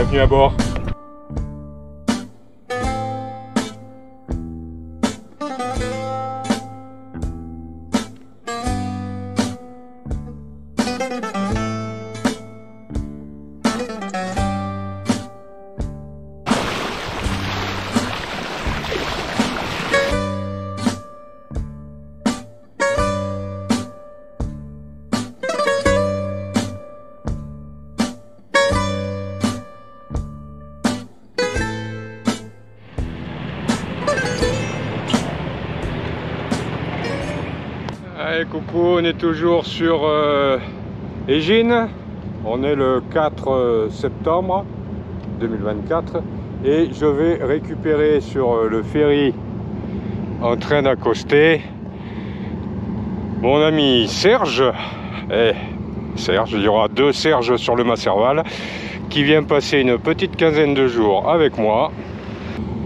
Bienvenue à bord. Allez, coucou, on est toujours sur Égine. On est le 4 septembre 2024 et je vais récupérer sur le ferry en train d'accoster mon ami Serge. Et Serge, il y aura 2 Serge sur le Masserval qui vient passer une petite quinzaine de jours avec moi,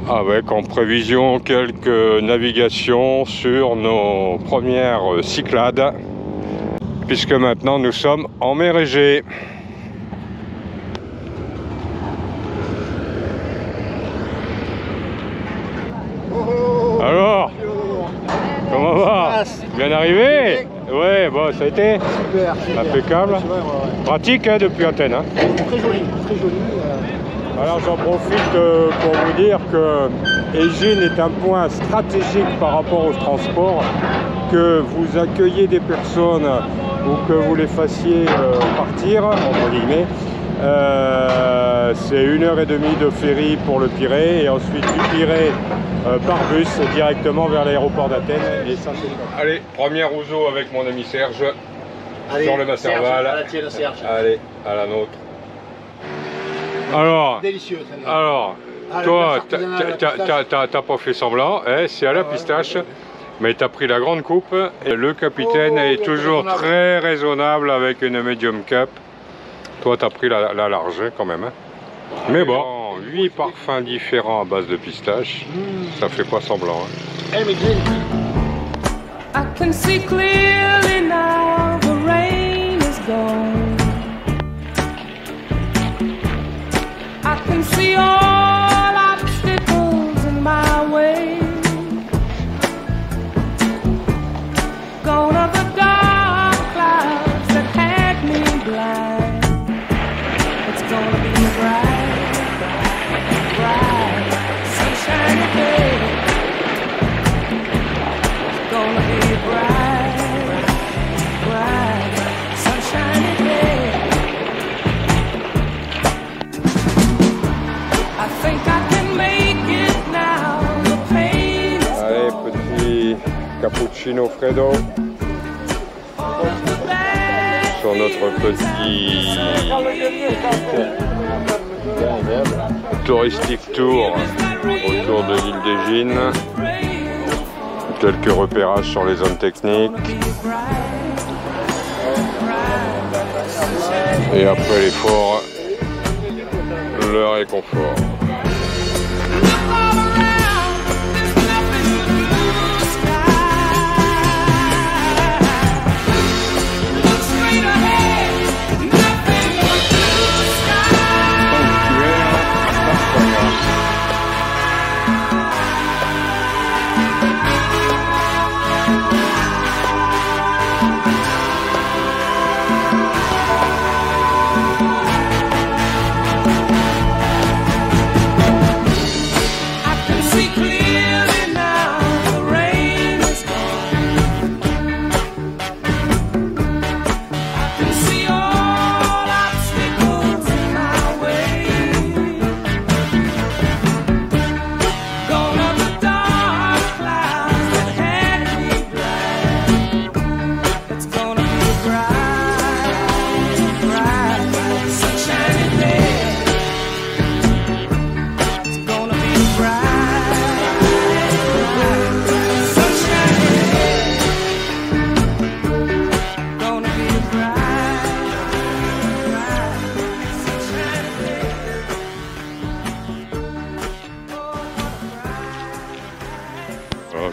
avec en prévision quelques navigations sur nos premières Cyclades, puisque maintenant nous sommes en mer Égée. Alors, comment va? Bien arrivé? Ouais, bon, ça a été super, impeccable. Pratique hein, depuis Athènes. Hein. Très joli, très joli. Alors j'en profite pour vous dire que Égine est un point stratégique par rapport au transport, que vous accueillez des personnes ou que vous les fassiez partir, entre guillemets. C'est 1h30 de ferry pour le Pirée et ensuite du Pirée par bus directement vers l'aéroport d'Athènes. Et ça, c'est... Allez, premier ouzo avec mon ami Serge. Allez, sur le Masserval. À la tienne, Serge. Allez, à la nôtre. Alors, délicieux, alors toi, t'as pas fait semblant, hein, c'est à la pistache, mais t'as pris la grande coupe. Et le capitaine est toujours très raisonnable avec une medium cup. Toi, t'as pris la large hein, quand même. Hein. Mais bon, 8 parfums différents à base de pistache, ça fait pas semblant. Hein. I can see clearly now, the rain is gone. I can see all obstacles in my way. Gone are the dark clouds that had me blind. It's gonna be a bright, bright, sunshiny day. It's gonna be a bright, bright, sunshiny day. Allez, petit cappuccino freddo sur notre petit touristique tour autour de l'île d'Égine. Quelques repérages sur les zones techniques. Et après l'effort, le réconfort.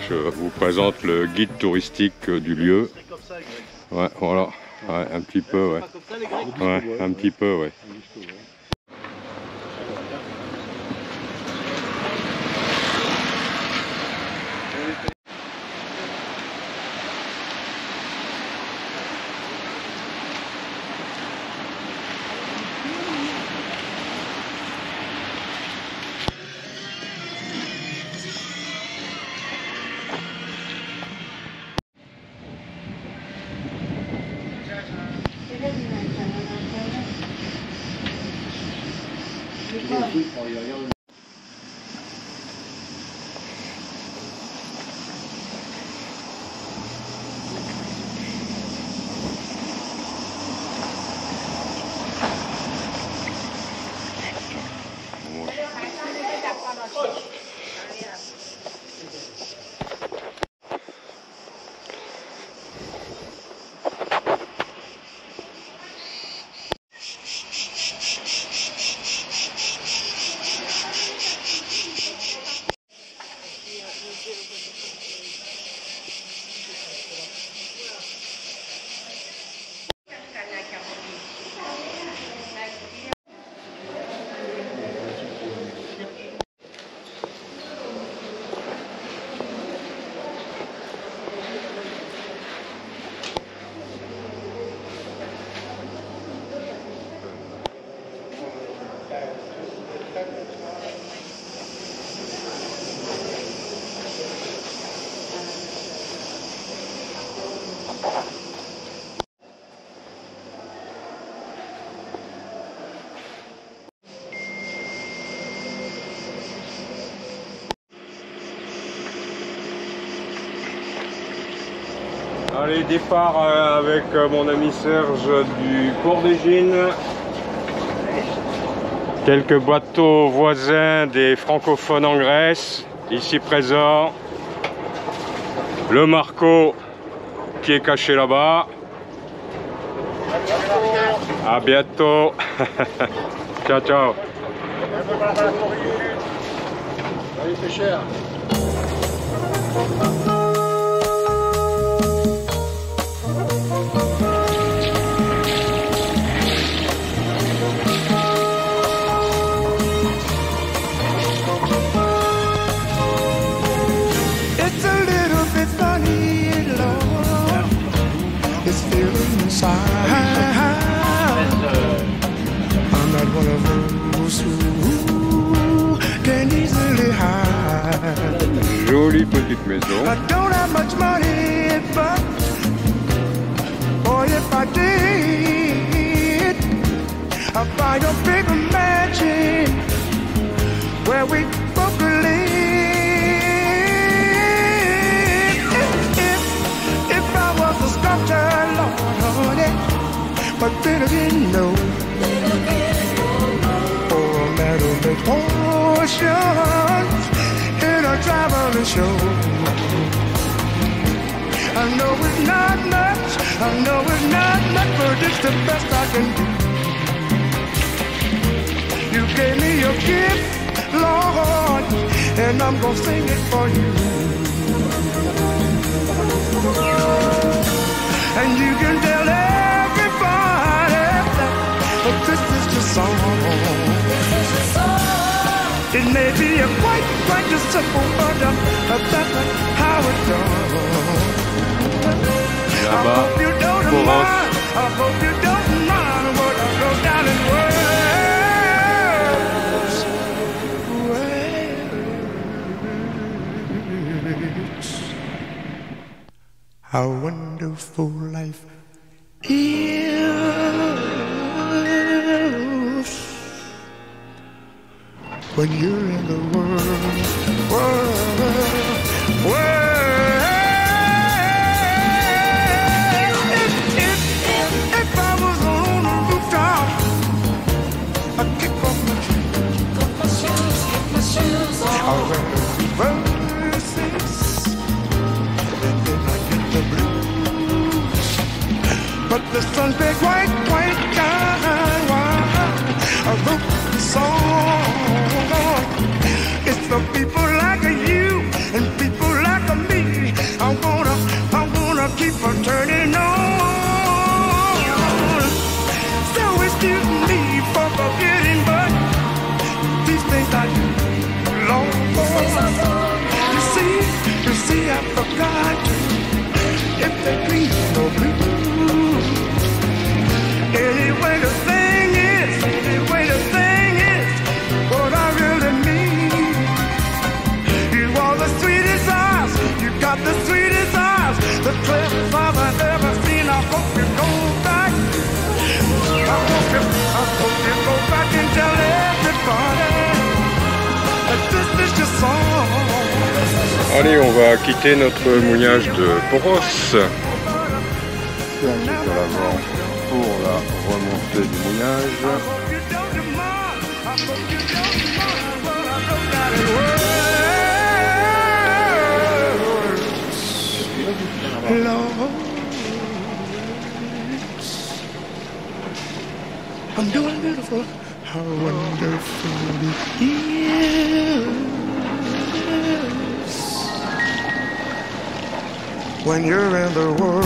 Je vous présente le guide touristique du lieu. Ouais, voilà, ouais, un petit peu, ouais. Ouais, un petit peu, ouais. Allez, départ avec mon ami Serge du port d'Égine. Quelques bateaux voisins des francophones en Grèce, ici présents. Le Marco qui est caché là-bas. À bientôt. Ciao, ciao. Allez, c'est cher. It's a little bit funny, Lord. It's feeling inside. I'm not one of those who can easily hide. Jolie petite maison. I don't have much money, but boy, if I did, I'd buy a bigger mansion where we both could live. If I was a sculptor, Lord, but then again, no. Or a man who makes potions in a traveling show. I know it's not much, I know it's not much, but it's the best I can do. You gave me your gift, Lord, and I'm gonna sing it for you. And you can tell everybody that this is your song. It may be a quite a simple, but that's how it's done. I hope you don't mind. I hope you don't mind what I wrote down in words. How wonderful life is when you're in the world. If I was on a rooftop, I'd kick off my shoes, I'll wear verses, and then I get the blues. But the sun's big white kind, I wrote the song. It's the people like you Allez, on va quitter notre mouillage de Poros. De l'avant pour la remontée du mouillage. I'm doing beautiful. How wonderful it is when you're in the world.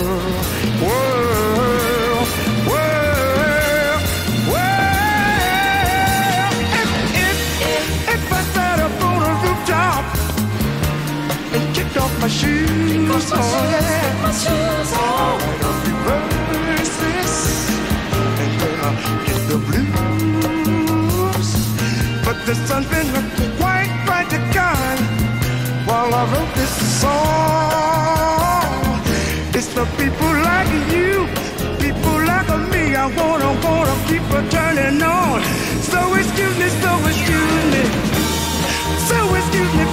If I sat up on a rooftop and kicked off my shoes, oh yeah, verses, and then I'll get the blues. But the sun's been quite bright to God while I wrote this song. It's the people like you, people like me. I wanna keep her turning on. So excuse me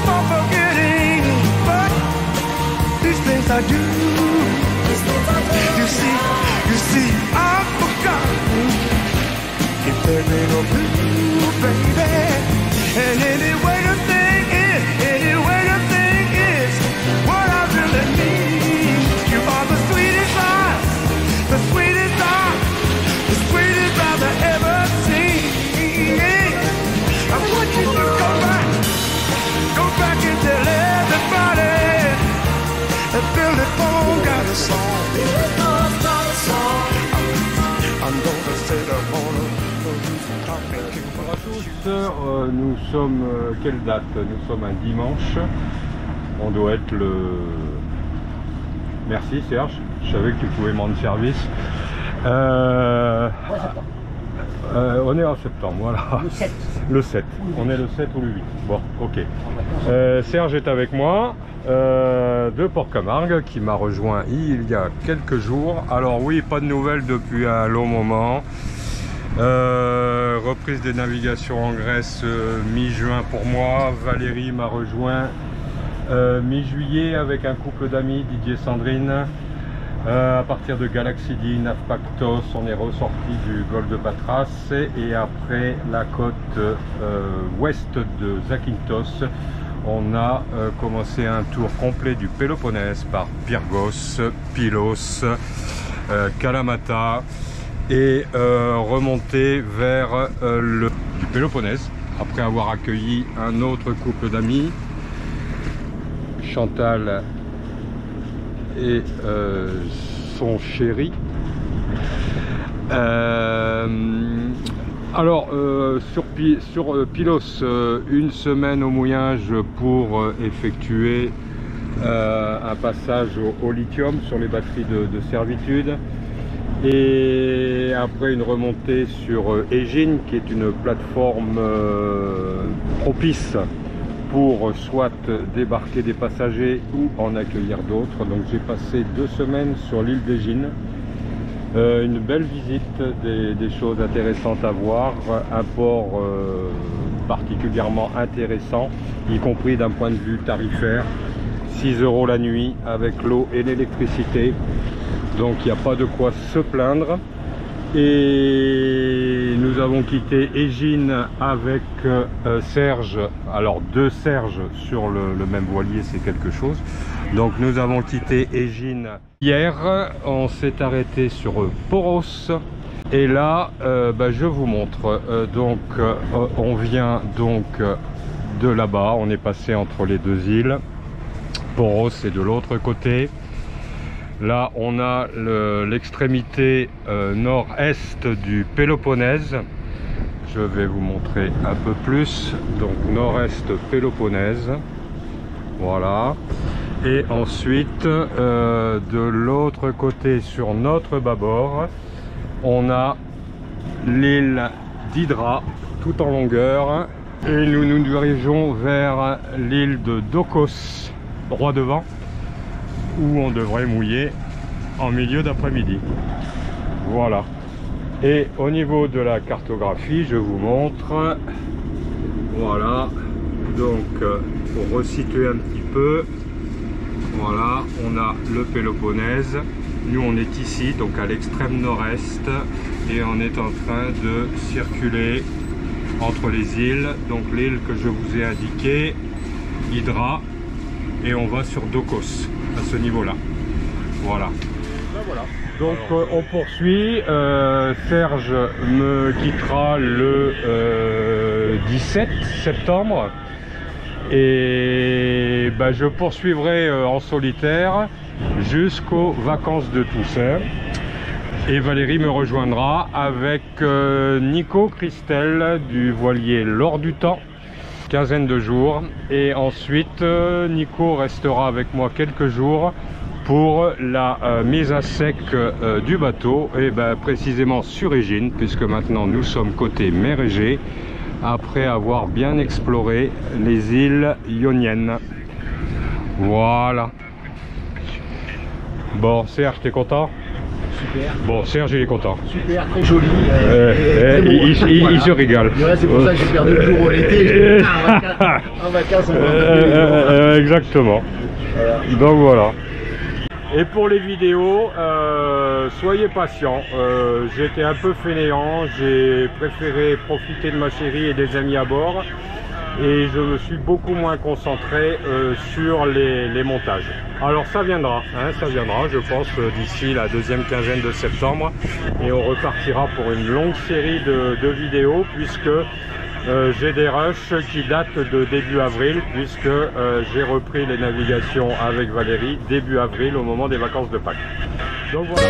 for forgetting, but these things I do. You see, I've forgotten if there ain't no blue, baby. And anyway the thing is, what I really need. You are the sweetest eyes, the sweetest eyes, the sweetest I've ever seen. I want you to go back and tell everybody that Billy Paul got a song. I'm gonna say the Bonjour à tous, nous sommes, quelle date? Nous sommes un dimanche, on doit être le... Merci Serge, je savais que tu pouvais me rendre service. On est en septembre, voilà. Le 7. On est le 7 ou le 8. Bon, ok. Serge est avec moi, de Port-Camargue, qui m'a rejoint il y a quelques jours. Alors oui, pas de nouvelles depuis un long moment. Reprise des navigations en Grèce mi-juin pour moi. Valérie m'a rejoint mi-juillet avec un couple d'amis, Didier et Sandrine. À partir de Galaxy D, Navpactos, on est ressorti du golfe de Patras et après la côte ouest de Zakynthos, on a commencé un tour complet du Péloponnèse par Pyrgos, Pylos, Kalamata et remonté vers du Péloponnèse après avoir accueilli un autre couple d'amis, Chantal et son chéri. Alors sur Pylos, une semaine au mouillage pour effectuer un passage au lithium sur les batteries de servitude, et après une remontée sur Egine, qui est une plateforme propice pour soit débarquer des passagers ou en accueillir d'autres. Donc j'ai passé 2 semaines sur l'île d'Egine. Une belle visite, des choses intéressantes à voir, un port particulièrement intéressant, y compris d'un point de vue tarifaire. 6 € la nuit avec l'eau et l'électricité, donc il n'y a pas de quoi se plaindre. Et nous avons quitté Egine avec Serge. Alors 2 Serge sur le même voilier, c'est quelque chose. Donc nous avons quitté Egine hier, on s'est arrêté sur Poros. Et là, je vous montre. On vient donc de là-bas, on est passé entre les 2 îles. Poros est de l'autre côté. Là, on a l'extrémité nord-est du Péloponnèse. Je vais vous montrer un peu plus. Donc, nord-est Péloponnèse. Voilà. Et ensuite, de l'autre côté, sur notre bâbord, on a l'île d'Hydra, tout en longueur. Et nous nous dirigeons vers l'île de Dokos, droit devant, où on devrait mouiller en milieu d'après-midi. Voilà. Et au niveau de la cartographie, je vous montre. Voilà. Donc, pour resituer un petit peu, Voilà, on a le Péloponnèse. Nous on est ici, donc à l'extrême nord-est, et on est en train de circuler entre les îles. Donc l'île que je vous ai indiquée, Hydra, et on va sur Dokos, à ce niveau-là. Voilà. Donc on poursuit. Serge me quittera le 17 septembre. Et bah, je poursuivrai en solitaire jusqu'aux vacances de Toussaint. Et Valérie me rejoindra avec Nico Christelle du voilier L'Or du Temps, quinzaine de jours. Et ensuite Nico restera avec moi quelques jours pour la mise à sec du bateau, et ben, précisément sur Égine, puisque maintenant nous sommes côté mer Égée, après avoir bien exploré les îles ioniennes. Voilà. Bon, Serge, t'es content? Super. Bon, Serge, il est content. Super, très joli. Il se régale. C'est pour ça que j'ai perdu le jour l'été. En vacances, exactement. Voilà. Donc voilà. Et pour les vidéos, soyez patients. J'étais un peu fainéant, j'ai préféré profiter de ma chérie et des amis à bord, et je me suis beaucoup moins concentré sur les montages. Alors ça viendra, hein, ça viendra, je pense, d'ici la deuxième quinzaine de septembre, et on repartira pour une longue série de vidéos, puisque j'ai des rushs qui datent de début avril, puisque j'ai repris les navigations avec Valérie début avril, au moment des vacances de Pâques. Donc voilà.